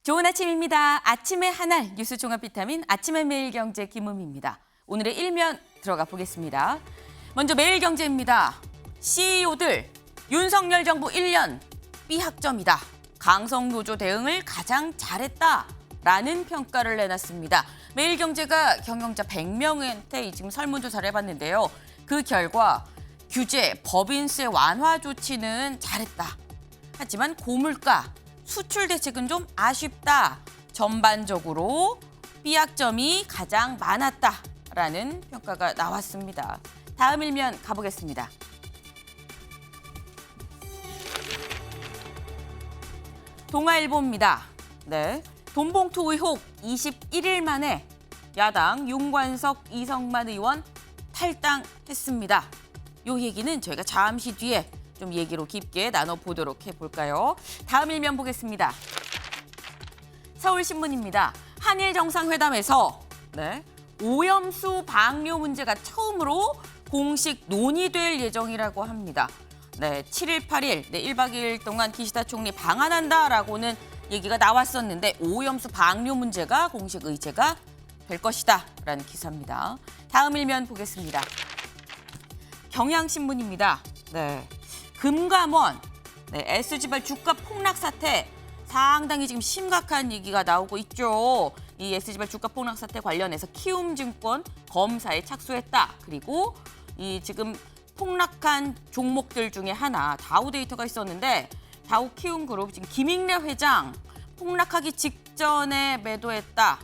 좋은 아침입니다. 아침의 하나 뉴스 종합 비타민 아침의 매일경제 김음입니다. 오늘의 일면 들어가 보겠습니다. 먼저 매일경제입니다. CEO들 윤석열 정부 1년 B학점이다. 강성노조 대응을 가장 잘했다라는 평가를 내놨습니다. 매일경제가 경영자 100명한테 지금 설문조사를 해봤는데요. 그 결과 규제, 법인세 완화 조치는 잘했다. 하지만 고물가, 수출 대책은 좀 아쉽다. 전반적으로 B학점이 가장 많았다라는 평가가 나왔습니다. 다음 일면 가보겠습니다. 동아일보입니다. 네, 돈봉투 의혹 21일 만에 야당 윤관석, 이성만 의원 탈당했습니다. 이 얘기는 저희가 잠시 뒤에 좀 얘기로 깊게 나눠보도록 해볼까요? 다음 일면 보겠습니다. 서울신문입니다. 한일 정상회담에서 오염수 방류 문제가 처음으로 공식 논의될 예정이라고 합니다. 7일, 8일, 1박 2일 동안 기시다 총리 방한한다라고는 얘기가 나왔었는데 오염수 방류 문제가 공식 의제가 될 것이다라는 기사입니다. 다음 일면 보겠습니다. 경향신문입니다. 금감원, S지발 주가 폭락 사태 상당히 지금 심각한 얘기가 나오고 있죠. 이 S지발 주가 폭락 사태 관련해서 키움증권 검사에 착수했다. 그리고 이 지금 폭락한 종목들 중에 하나 다우데이터가 있었는데 다우 키움그룹 지금 김익래 회장 폭락하기 직전에 매도했다.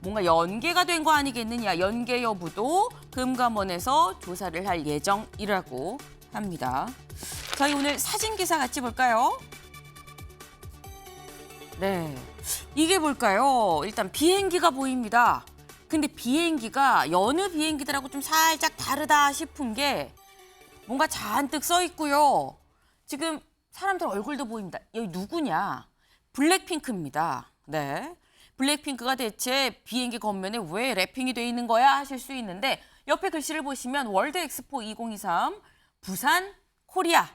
뭔가 연계가 된 거 아니겠느냐. 연계 여부도 금감원에서 조사를 할 예정이라고 합니다. 저희 오늘 사진 기사 같이 볼까요? 이게 뭘까요? 일단 비행기가 보입니다. 근데 비행기가 여느 비행기들하고 좀 살짝 다르다 싶은 게 뭔가 잔뜩 써 있고요. 지금 사람들 얼굴도 보입니다. 여기 누구냐? 블랙핑크입니다. 블랙핑크가 대체 비행기 겉면에 왜 랩핑이 돼 있는 거야 하실 수 있는데 옆에 글씨를 보시면 월드 엑스포 2023 부산 코리아.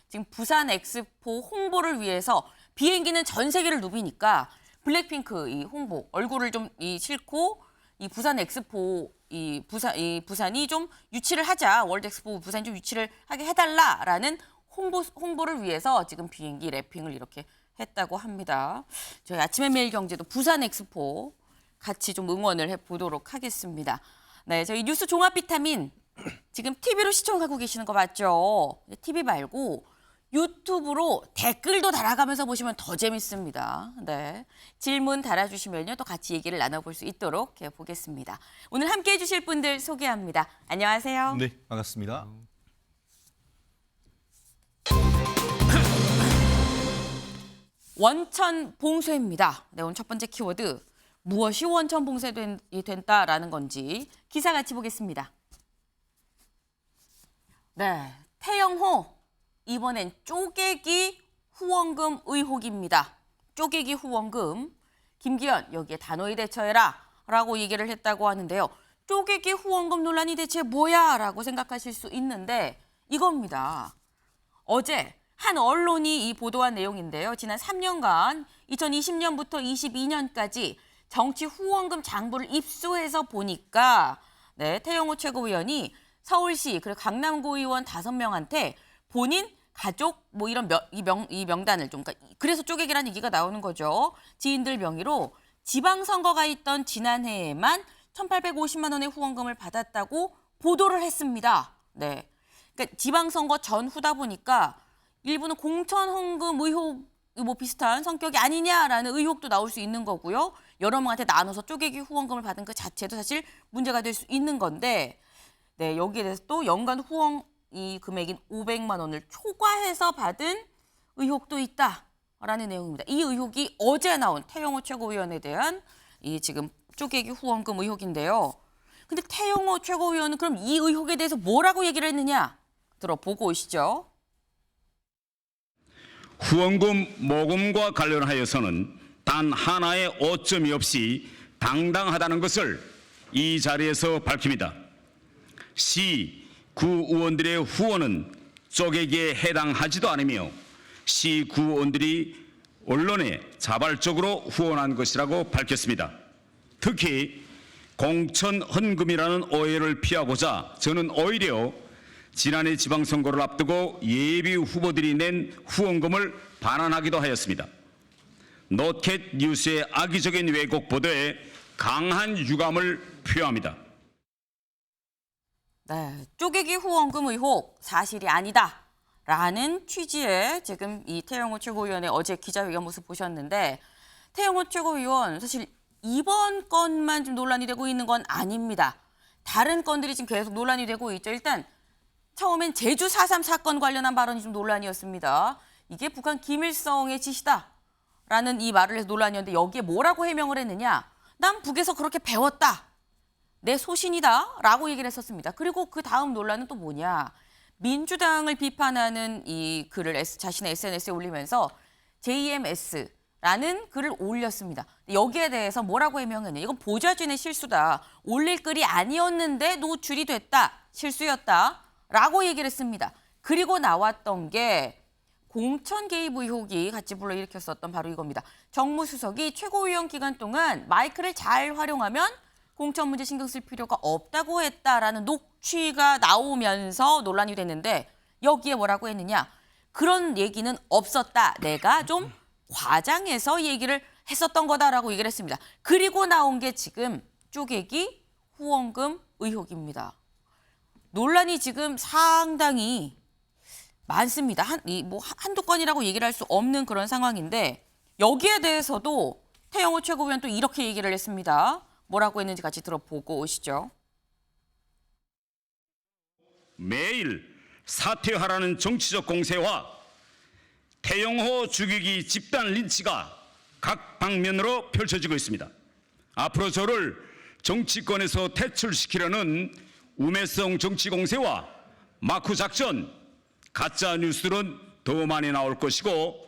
지금 부산 엑스포 홍보를 위해서 비행기는 전 세계를 누비니까 블랙핑크 이 홍보 얼굴을 좀 싣고 이 부산 엑스포 부산이 좀 유치를 하자. 월드 엑스포 부산이 좀 유치를 하게 해달라라는 홍보를 위해서 지금 비행기 랩핑을 이렇게 했다고 합니다. 저희 아침의 매일경제도 부산 엑스포 같이 좀 응원을 해보도록 하겠습니다. 저희 뉴스 종합 비타민 지금 TV로 시청하고 계시는 거 맞죠? TV 말고 유튜브로 댓글도 달아가면서 보시면 더 재밌습니다. 질문 달아주시면요 또 같이 얘기를 나눠볼 수 있도록 해보겠습니다. 오늘 함께해 주실 분들 소개합니다. 안녕하세요. 네, 반갑습니다. 원천 봉쇄입니다. 오늘 첫 번째 키워드 무엇이 원천 봉쇄이 된다라는 건지 기사 같이 보겠습니다. 태영호 이번엔 쪼개기 후원금 의혹입니다. 쪼개기 후원금 김기현 여기에 단호히 대처해라 라고 얘기를 했다고 하는데요. 쪼개기 후원금 논란이 대체 뭐야 라고 생각하실 수 있는데 이겁니다. 어제 한 언론이 이 보도한 내용인데요. 지난 3년간 2020년부터 22년까지 정치 후원금 장부를 입수해서 보니까 태영호 최고위원이 서울시 그리고 강남구 의원 5명한테 본인 가족 뭐 이런 이 명단을 좀 그래서 쪼개기라는 얘기가 나오는 거죠. 지인들 명의로 지방선거가 있던 지난해에만 1,850만 원의 후원금을 받았다고 보도를 했습니다. 그러니까 지방선거 전후다 보니까 일부는 공천 헌금 의혹 뭐 비슷한 성격이 아니냐라는 의혹도 나올 수 있는 거고요. 여러 명한테 나눠서 쪼개기 후원금을 받은 그 자체도 사실 문제가 될 수 있는 건데 여기에 대해서 또 연간 후원 이 금액인 500만 원을 초과해서 받은 의혹도 있다라는 내용입니다. 이 의혹이 어제 나온 태영호 최고위원에 대한 이 지금 쪼개기 후원금 의혹인데요. 근데 태영호 최고위원은 그럼 이 의혹에 대해서 뭐라고 얘기를 했느냐? 들어보고 오시죠. 후원금 모금과 관련하여서는 단 하나의 오점이 없이 당당하다는 것을 이 자리에서 밝힙니다. 시 구 의원들의 후원은 쪼개기에 해당하지도 않으며 시 구 의원들이 언론에 자발적으로 후원한 것이라고 밝혔습니다. 특히 공천 헌금이라는 오해를 피하고자 저는 오히려 지난해 지방선거를 앞두고 예비 후보들이 낸 후원금을 반환하기도 하였습니다. 노켓 뉴스의 악의적인 왜곡 보도에 강한 유감을 표합니다. 네, 쪼개기 후원금 의혹 사실이 아니다라는 취지의 지금 이 태영호 최고위원의 어제 기자회견 모습 보셨는데 태영호 최고위원 사실 이번 건만 좀 논란이 되고 있는 건 아닙니다. 다른 건들이 지금 계속 논란이 되고 있죠. 일단 처음엔 제주 4.3 사건 관련한 발언이 좀 논란이었습니다. 이게 북한 김일성의 짓이다라는 이 말을 해서 논란이었는데 여기에 뭐라고 해명을 했느냐. 난 북에서 그렇게 배웠다. 내 소신이다 라고 얘기를 했었습니다. 그리고 그 다음 논란은 또 뭐냐. 민주당을 비판하는 이 글을 자신의 SNS에 올리면서 JMS라는 글을 올렸습니다. 여기에 대해서 뭐라고 해명했냐. 이건 보좌진의 실수다. 올릴 글이 아니었는데 노출이 됐다. 실수였다. 라고 얘기를 했습니다. 그리고 나왔던 게 공천 개입 의혹이 같이 불러일으켰었던 바로 이겁니다. 정무수석이 최고위원 기간 동안 마이크를 잘 활용하면 공천 문제 신경 쓸 필요가 없다고 했다라는 녹취가 나오면서 논란이 됐는데 여기에 뭐라고 했느냐. 그런 얘기는 없었다. 내가 좀 과장해서 얘기를 했었던 거다라고 얘기를 했습니다. 그리고 나온 게 지금 쪼개기 후원금 의혹입니다. 논란이 지금 상당히 많습니다. 한두 건이라고 얘기를 할 수 없는 그런 상황인데 여기에 대해서도 태영호 최고위원 또 이렇게 얘기를 했습니다. 뭐라고 했는지 같이 들어보고 오시죠. 매일 사퇴하라는 정치적 공세와 태영호 죽이기 집단 린치가 각 방면으로 펼쳐지고 있습니다. 앞으로 저를 정치권에서 퇴출시키려는 우매성 정치 공세와 마쿠 작전, 가짜 뉴스들은 더 많이 나올 것이고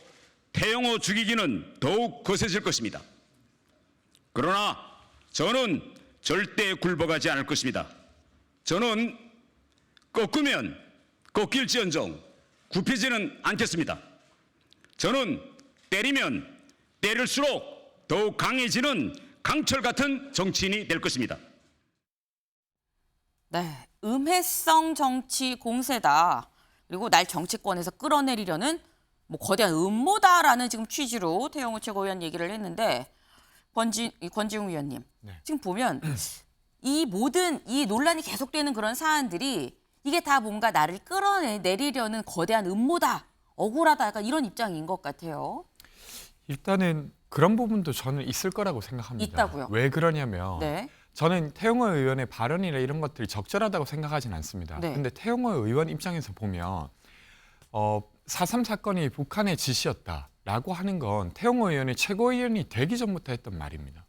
태영호 죽이기는 더욱 거세질 것입니다. 그러나 저는 절대 굴복하지 않을 것입니다. 저는 꺾으면 꺾일지언정 굽히지는 않겠습니다. 저는 때리면 때릴수록 더욱 강해지는 강철 같은 정치인이 될 것입니다. 네, 음해성 정치 공세다. 그리고 날 정치권에서 끌어내리려는 거대한 음모다라는 지금 취지로 태영호 최고위원 얘기를 했는데 권지웅 위원님, 네. 지금 보면 이 모든 이 논란이 계속되는 그런 사안들이 이게 다 뭔가 나를 끌어내리려는 거대한 음모다, 억울하다, 약간 이런 입장인 것 같아요. 일단은 그런 부분도 저는 있을 거라고 생각합니다. 있다고요? 왜 그러냐면 네. 저는 태영호 의원의 발언이나 이런 것들이 적절하다고 생각하진 않습니다. 네. 근데 태영호 의원 입장에서 보면 4.3 사건이 북한의 짓이었다라고 하는 건 태영호 의원이 최고위원이 되기 전부터 했던 말입니다.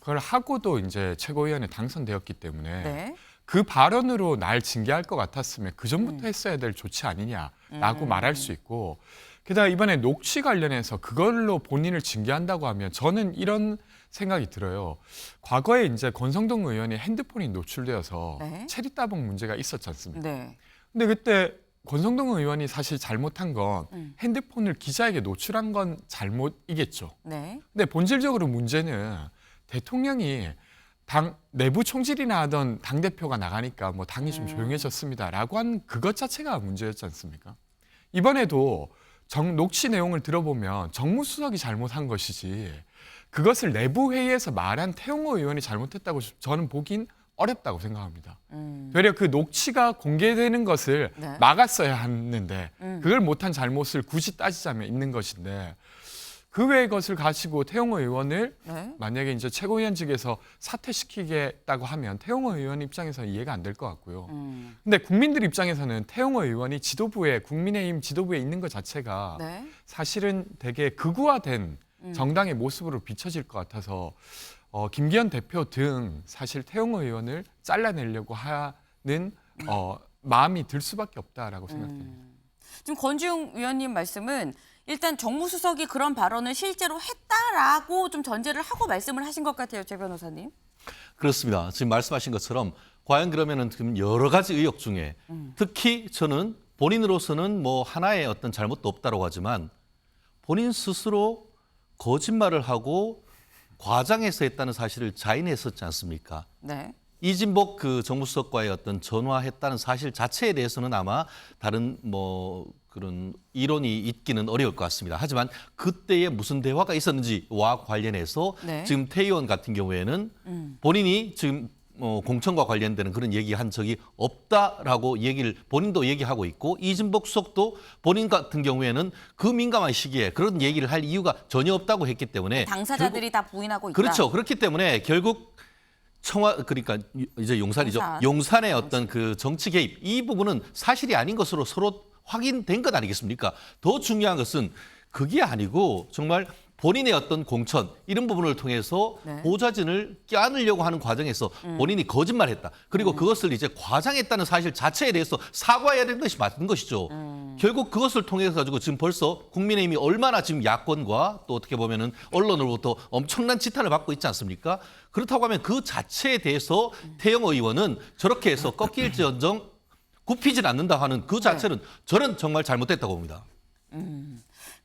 그걸 하고도 이제 최고위원에 당선되었기 때문에 네. 그 발언으로 날 징계할 것 같았으면 그 전부터 했어야 될 조치 아니냐라고 말할 수 있고, 게다가 이번에 녹취 관련해서 그걸로 본인을 징계한다고 하면 저는 이런 생각이 들어요. 과거에 이제 권성동 의원이 핸드폰이 노출되어서 네. 체리 따봉 문제가 있었지 않습니까? 네. 근데 그때 권성동 의원이 사실 잘못한 건 핸드폰을 기자에게 노출한 건 잘못이겠죠. 네. 근데 본질적으로 문제는 대통령이 당 내부 총질이나 하던 당대표가 나가니까 뭐 당이 좀 조용해졌습니다라고 한 그것 자체가 문제였지 않습니까? 이번에도 녹취 내용을 들어보면 정무수석이 잘못한 것이지 그것을 내부 회의에서 말한 태영호 의원이 잘못했다고 저는 보긴 어렵다고 생각합니다. 되려 그 녹취가 공개되는 것을 네. 막았어야 했는데 그걸 못한 잘못을 굳이 따지자면 있는 것인데 그 외의 것을 가지고 태영호 의원을 네. 만약에 이제 최고위원직에서 사퇴시키겠다고 하면 태영호 의원 입장에서는 이해가 안 될 것 같고요. 근데 국민들 입장에서는 태영호 의원이 지도부에 국민의힘 지도부에 있는 것 자체가 네. 사실은 되게 극우화된 정당의 모습으로 비춰질 것 같아서 김기현 대표 등 사실 태영호 의원을 잘라내려고 하는 마음이 들 수밖에 없다라고 생각됩니다. 지금 권지웅 위원님 말씀은 일단 정무수석이 그런 발언을 실제로 했다라고 좀 전제를 하고 말씀을 하신 것 같아요, 최 변호사님. 그렇습니다. 지금 말씀하신 것처럼 과연 그러면은 지금 여러 가지 의혹 중에 특히 저는 본인으로서는 뭐 하나의 어떤 잘못도 없다고 하지만 본인 스스로 거짓말을 하고 과장해서 했다는 사실을 자인했었지 않습니까? 네. 이진복 그 정무수석과의 어떤 전화했다는 사실 자체에 대해서는 아마 다른 그런 이론이 있기는 어려울 것 같습니다. 하지만 그때에 무슨 대화가 있었는지와 관련해서 네. 지금 태 의원 같은 경우에는 본인이 지금 공천과 관련되는 그런 얘기한 적이 없다라고 얘기를 본인도 얘기하고 있고 이진복 수석도 본인 같은 경우에는 그 민감한 시기에 그런 얘기를 할 이유가 전혀 없다고 했기 때문에 당사자들이 다 부인하고 있다. 그렇죠. 그렇기 때문에 결국 그러니까 이제 용산이죠. 용산. 용산의 어떤 그 정치 개입 이 부분은 사실이 아닌 것으로 서로 확인된 것 아니겠습니까? 더 중요한 것은 그게 아니고 정말 본인의 어떤 공천 이런 부분을 통해서 네. 보좌진을 껴안으려고 하는 과정에서 본인이 거짓말했다. 그리고 그것을 이제 과장했다는 사실 자체에 대해서 사과해야 되는 것이 맞는 것이죠. 결국 그것을 통해서 가지고 지금 벌써 국민의힘이 얼마나 지금 야권과 또 어떻게 보면은 언론으로부터 엄청난 지탄을 받고 있지 않습니까? 그렇다고 하면 그 자체에 대해서 태영 의원은 저렇게 해서 꺾일지언정 굽히질 않는다 하는 그 자체는 저는 정말 잘못됐다고 봅니다.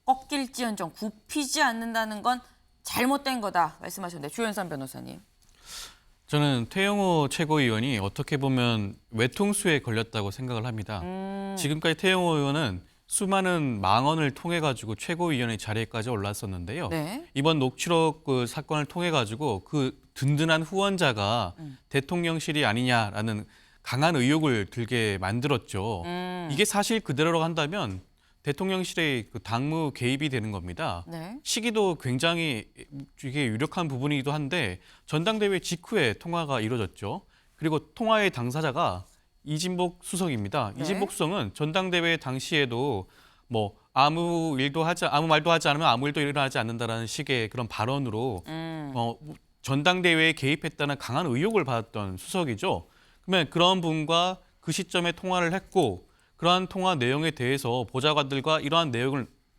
꺾일지언정 굽히지 않는다는 건 잘못된 거다 말씀하셨는데 조현선 변호사님. 저는 태영호 최고위원이 어떻게 보면 외통수에 걸렸다고 생각을 합니다. 지금까지 태영호 의원은 수많은 망언을 통해 가지고 최고위원의 자리에까지 올랐었는데요. 네. 이번 녹취록 그 사건을 통해 가지고 그 든든한 후원자가 대통령실이 아니냐라는 강한 의혹을 들게 만들었죠. 이게 사실 그대로로 한다면 대통령실의 그 당무 개입이 되는 겁니다. 네. 시기도 굉장히 이게 유력한 부분이기도 한데 전당대회 직후에 통화가 이루어졌죠. 그리고 통화의 당사자가 이진복 수석입니다. 네. 이진복 수석은 전당대회 당시에도 뭐 아무 말도 하지 않으면 아무 일도 일어나지 않는다라는 식의 그런 발언으로 전당대회에 개입했다는 강한 의혹을 받았던 수석이죠. 그러면 그런 분과 그 시점에 통화를 했고 그러한 통화 내용에 대해서 보좌관들과 이러한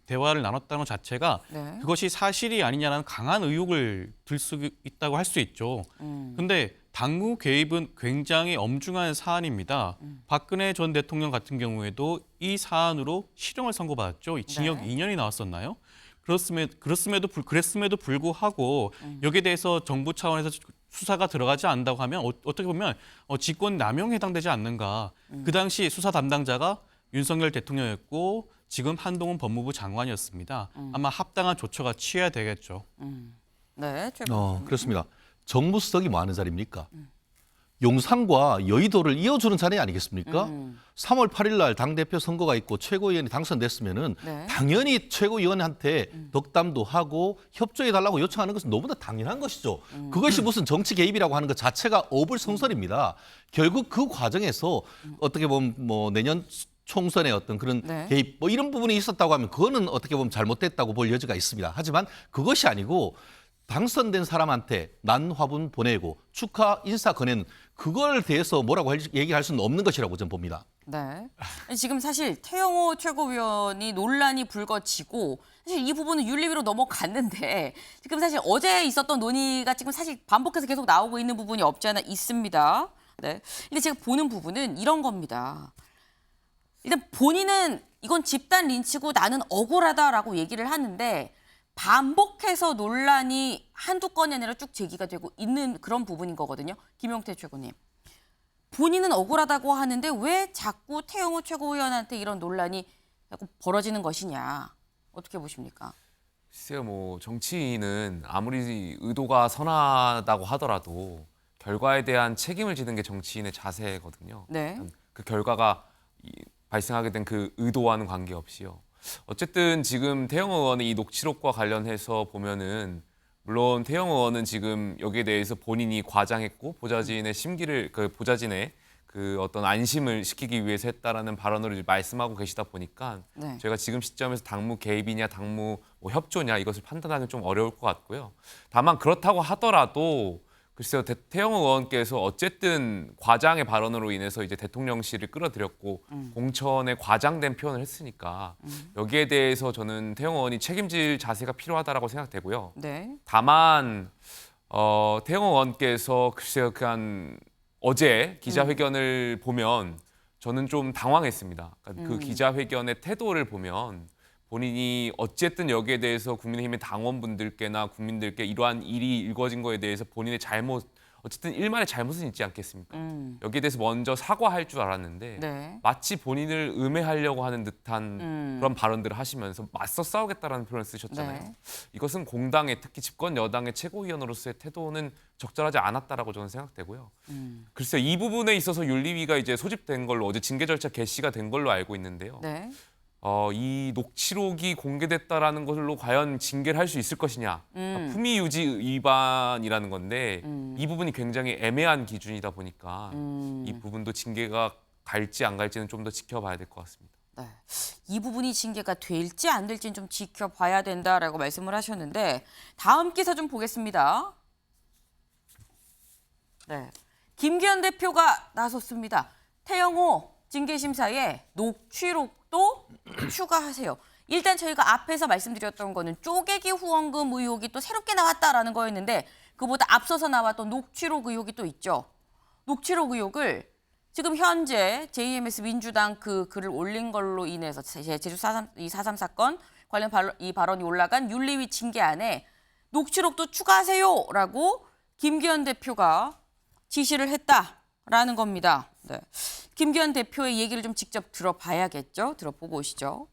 대화를 나눴다는 것 자체가 네. 그것이 사실이 아니냐는 강한 의혹을 들 수 있다고 할 수 있죠. 그런데 당무 개입은 굉장히 엄중한 사안입니다. 박근혜 전 대통령 같은 경우에도 이 사안으로 실형을 선고받았죠. 징역 네. 2년이 나왔었나요? 그랬음에도 불구하고 여기에 대해서 정부 차원에서 수사가 들어가지 않는다고 하면 어떻게 보면 직권 남용에 해당되지 않는가. 그 당시 수사 담당자가 윤석열 대통령이었고 지금 한동훈 법무부 장관이었습니다. 아마 합당한 조처가 취해야 되겠죠. 네. 최고. 그렇습니다. 정무수석이 뭐 하는 자리입니까? 용산과 여의도를 이어주는 자리 아니겠습니까? 3월 8일 날 당대표 선거가 있고 최고위원이 당선됐으면은 네. 당연히 최고위원한테 덕담도 하고 협조해달라고 요청하는 것은 너무나 당연한 것이죠. 그것이 무슨 정치 개입이라고 하는 것 자체가 어불성설입니다. 결국 그 과정에서 어떻게 보면 뭐 내년 총선의 어떤 그런 네. 개입 뭐 이런 부분이 있었다고 하면 그거는 어떻게 보면 잘못됐다고 볼 여지가 있습니다. 하지만 그것이 아니고 당선된 사람한테 난화분 보내고 축하 인사 건네는 그걸 대해서 뭐라고 얘기할 수는 없는 것이라고 저는 봅니다. 네. 지금 사실 태영호 최고위원이 논란이 불거지고 사실 이 부분은 윤리위로 넘어갔는데 지금 사실 어제 있었던 논의가 지금 사실 반복해서 계속 나오고 있는 부분이 없지 않아 있습니다. 네. 근데 제가 보는 부분은 이런 겁니다. 일단 본인은 이건 집단 린치고 나는 억울하다라고 얘기를 하는데 반복해서 논란이 한두 건이 아니라 쭉 제기가 되고 있는 그런 부분인 거거든요. 김용태 최고님. 본인은 억울하다고 하는데 왜 자꾸 태영호 최고위원한테 이런 논란이 자꾸 벌어지는 것이냐. 어떻게 보십니까? 글쎄요, 뭐 정치인은 아무리 의도가 선하다고 하더라도 결과에 대한 책임을 지는 게 정치인의 자세거든요. 네. 그 결과가 발생하게 된 그 의도와는 관계없이요. 어쨌든 지금 태영 의원의 이 녹취록과 관련해서 보면은 물론 태영 의원은 지금 여기에 대해서 본인이 과장했고 보좌진의 그 어떤 안심을 시키기 위해서 했다라는 발언으로 말씀하고 계시다 보니까 네. 저희가 지금 시점에서 당무 개입이냐 당무 뭐 협조냐 이것을 판단하기는 좀 어려울 것 같고요. 다만 그렇다고 하더라도 글쎄요, 태영 의원께서 어쨌든 과장의 발언으로 인해서 이제 대통령실을 끌어들였고 공천에 과장된 표현을 했으니까 여기에 대해서 저는 태영 의원이 책임질 자세가 필요하다라고 생각되고요. 네. 다만 태영 의원께서 글쎄요, 어제 기자회견을 보면 저는 좀 당황했습니다. 그러니까 그 기자회견의 태도를 보면 본인이 어쨌든 여기에 대해서 국민의힘의 당원분들께나 국민들께 이러한 일이 일궈진 거에 대해서 본인의 잘못, 어쨌든 일말의 잘못은 있지 않겠습니까? 여기에 대해서 먼저 사과할 줄 알았는데 네. 마치 본인을 음해하려고 하는 듯한 그런 발언들을 하시면서 맞서 싸우겠다라는 표현을 쓰셨잖아요. 네. 이것은 공당의, 특히 집권 여당의 최고위원으로서의 태도는 적절하지 않았다라고 저는 생각되고요. 글쎄요, 이 부분에 있어서 윤리위가 이제 소집된 걸로 어제 징계 절차 개시가 된 걸로 알고 있는데요. 네. 이 녹취록이 공개됐다라는 걸로 과연 징계를 할 수 있을 것이냐. 품위 유지 위반이라는 건데 이 부분이 굉장히 애매한 기준이다 보니까 이 부분도 징계가 갈지 안 갈지는 좀 더 지켜봐야 될 것 같습니다. 네. 이 부분이 징계가 될지 안 될지는 좀 지켜봐야 된다라고 말씀을 하셨는데 다음 기사 좀 보겠습니다. 네. 김기현 대표가 나섰습니다. 태영호 징계심사에 녹취록도 추가하세요. 일단 저희가 앞에서 말씀드렸던 거는 쪼개기 후원금 의혹이 또 새롭게 나왔다라는 거였는데 그보다 앞서서 나왔던 녹취록 의혹이 또 있죠. 녹취록 의혹을 지금 현재 JMS 민주당 그 글을 올린 걸로 인해서 제주 4.3 사건 관련 이 발언이 올라간 윤리위 징계안에 녹취록도 추가하세요라고 김기현 대표가 지시를 했다라는 겁니다. 네. 김기현 대표의 얘기를 좀 직접 들어봐야겠죠. 들어보고 오시죠.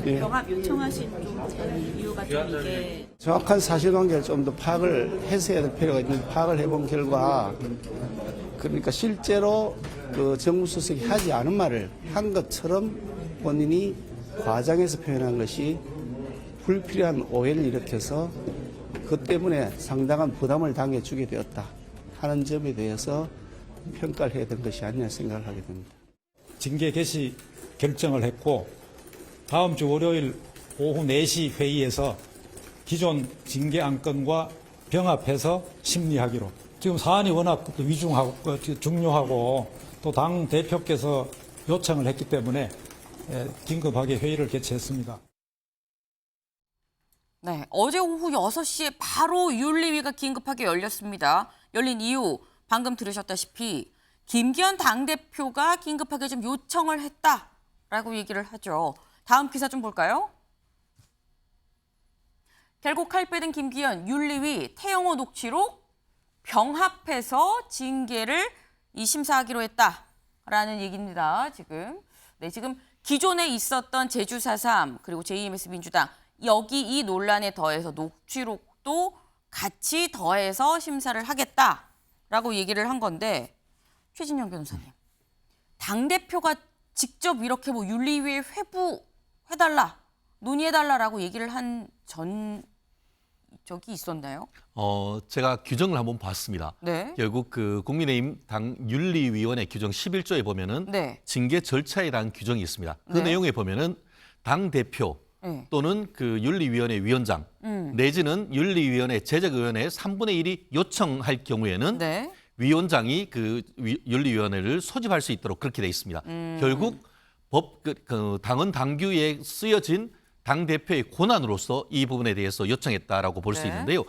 병합 요청하신 좀 이유가 좀 이게 정확한 사실관계를 좀 더 파악을 해서 해야 될 필요가 있는데 파악을 해본 결과 그러니까 실제로 그 정무수석이 하지 않은 말을 한 것처럼 본인이 과장해서 표현한 것이 불필요한 오해를 일으켜서 그 때문에 상당한 부담을 당해주게 되었다 하는 점에 대해서 평가를 해야 되는 것이 아니냐 생각을 하게 됩니다. 징계 개시 결정을 했고 다음 주 월요일 오후 4시 회의에서 기존 징계 안건과 병합해서 심리하기로. 지금 사안이 워낙 위중하고 중요하고 또 당 대표께서 요청을 했기 때문에 긴급하게 회의를 개최했습니다. 네, 어제 오후 6시에 바로 윤리위가 긴급하게 열렸습니다. 열린 이유 방금 들으셨다시피 김기현 당대표가 긴급하게 좀 요청을 했다라고 얘기를 하죠. 다음 기사 좀 볼까요? 결국 칼 빼든 김기현 윤리위 태영호 녹취록 병합해서 징계를 심사하기로 했다라는 얘기입니다. 지금 기존에 있었던 제주 4.3 그리고 JMS 민주당 여기 이 논란에 더해서 녹취록도 같이 더해서 심사를 하겠다라고 얘기를 한 건데 최진영 변호사님, 당대표가 직접 이렇게 뭐 윤리위에 회부해달라, 논의해달라라고 얘기를 한 적이 있었나요? 제가 규정을 한번 봤습니다. 네. 결국 그 국민의힘 당 윤리위원회 규정 11조에 보면은 네. 징계 절차에 대한 규정이 있습니다. 그 네. 내용에 보면은 당 대표 네. 또는 그 윤리위원회 위원장 내지는 윤리위원회 제적위원회 3분의 1이 요청할 경우에는 네. 위원장이 그 윤리위원회를 소집할 수 있도록 그렇게 돼 있습니다. 결국 그 당헌 당규에 쓰여진 당 대표의 권한으로서 이 부분에 대해서 요청했다라고 볼 수 네. 있는데요.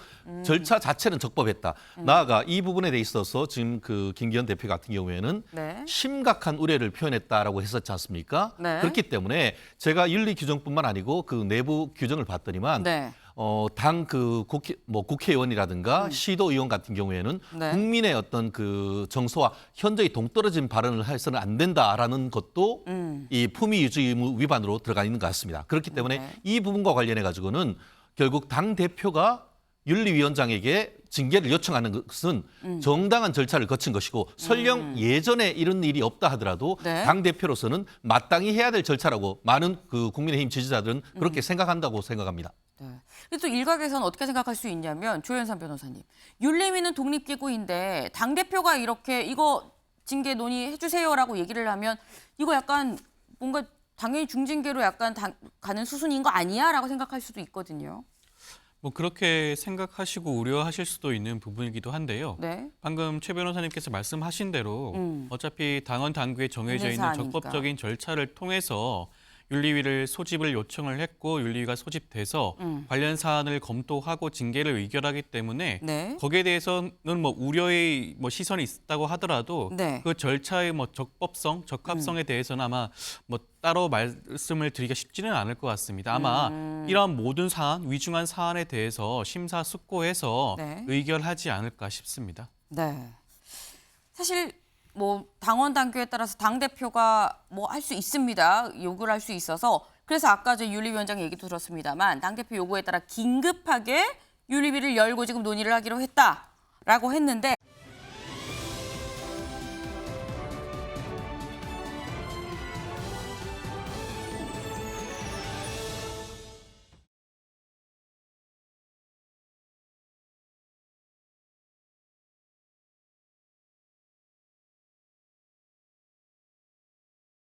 절차 자체는 적법했다. 나아가 이 부분에 대 있어서 지금 그 김기현 대표 같은 경우에는 네. 심각한 우려를 표현했다라고 했었지 않습니까? 네. 그렇기 때문에 제가 윤리 규정뿐만 아니고 그 내부 규정을 봤더니만 네. 당 그 국회의원이라든가 시도의원 같은 경우에는 네. 국민의 어떤 그 정서와 현저히 동떨어진 발언을 해서는 안 된다라는 것도 이 품위 유지 의무 위반으로 들어가 있는 것 같습니다. 그렇기 때문에 네. 이 부분과 관련해 가지고는 결국 당 대표가 윤리위원장에게 징계를 요청하는 것은 정당한 절차를 거친 것이고 설령 예전에 이런 일이 없다 하더라도 네. 당 대표로서는 마땅히 해야 될 절차라고 많은 그 국민의힘 지지자들은 그렇게 생각한다고 생각합니다. 네. 근데 또 일각에서는 어떻게 생각할 수 있냐면 조현삼 변호사님, 윤리위는 독립기구인데 당대표가 이렇게 이거 징계 논의해 주세요라고 얘기를 하면 이거 약간 뭔가 당연히 중징계로 약간 가는 수순인 거 아니야? 라고 생각할 수도 있거든요. 뭐 그렇게 생각하시고 우려하실 수도 있는 부분이기도 한데요. 네. 방금 최 변호사님께서 말씀하신 대로 어차피 당헌 당규에 정해져 국내 있는 사안이니까. 적법적인 절차를 통해서 윤리위를 소집을 요청을 했고 윤리위가 소집돼서 관련 사안을 검토하고 징계를 의결하기 때문에 네. 거기에 대해서는 뭐 우려의 뭐 시선이 있다고 하더라도 네. 그 절차의 뭐 적법성, 적합성에 대해서는 아마 뭐 따로 말씀을 드리기가 쉽지는 않을 것 같습니다. 아마 이러한 모든 사안, 위중한 사안에 대해서 심사숙고해서 네. 의결하지 않을까 싶습니다. 네. 사실 뭐 당원 당규에 따라서 당 대표가 뭐 할 수 있습니다. 요구를 할 수 있어서 그래서 아까 저 윤리위원장 얘기도 들었습니다만 당 대표 요구에 따라 긴급하게 윤리위를 열고 지금 논의를 하기로 했다라고 했는데